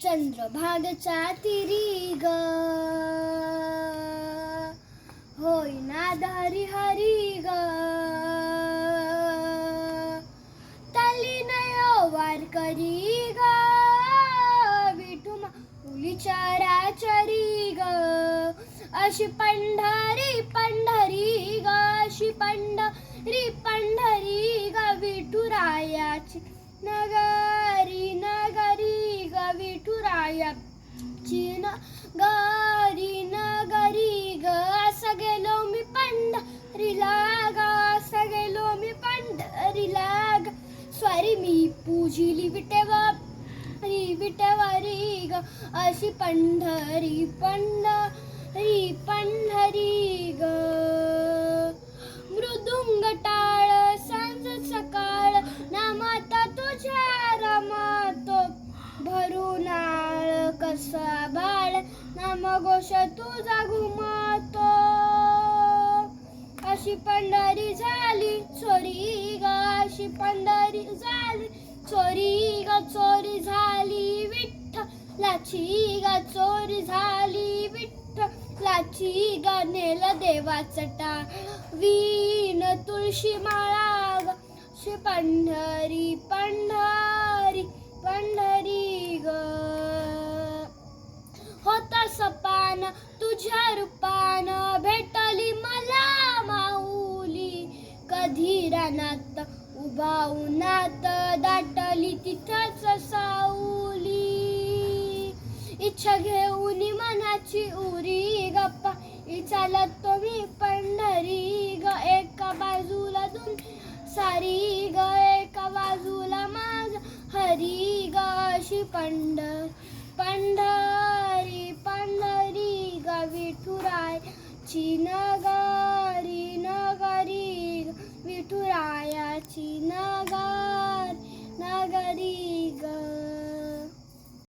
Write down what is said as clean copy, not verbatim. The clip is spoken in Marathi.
चंद्रभागेच्या तीरी ग होईना हरी हरी ग तल्लीनयो वारकरी ग विठू माऊलीच्या चराचरी ग अशी पंढरी पंढरी ग अशी पंढरी पंढरी ग विठुरायाची नगरी नगरी ग विठुरायाची नगरी नगरी ग असं गेलो मी पंढरीला ग असं गेलो मी पंढरीला ग स्वारी मी पूजिली विटेवारी विटेवारी ग अशी पंढरी पंढरी पंढरी ग मृदुंग टाळ सांज सकाळ नामाता तुझ्या रमातो भरून आळ कसा बाळ नामघोष तुझा घुमातो अशी पंढरी झाली चोरी ग अशी पंढरी झाली चोरी ग चोरी झाली विठ्ठलाची ग चोरी झाली विठ्ठलाची ग नेलं देवाचं टाळ वीण तुळशी माळा ग अशी पंढरी पंढरी पंढरी ग होता सपान तुझ्या रूपान भेटली मला माऊली कधी रानात उभा उन्हात दाटली तिथंच साऊली इच्छा घेऊन मनाची उरी गप्पा चालत मी पंढरी ग एका बाजूला दोन सारी ग एका बाजूला माझ हरी ग अशी पंढरी पंढरी ग विठुरायाची नगरी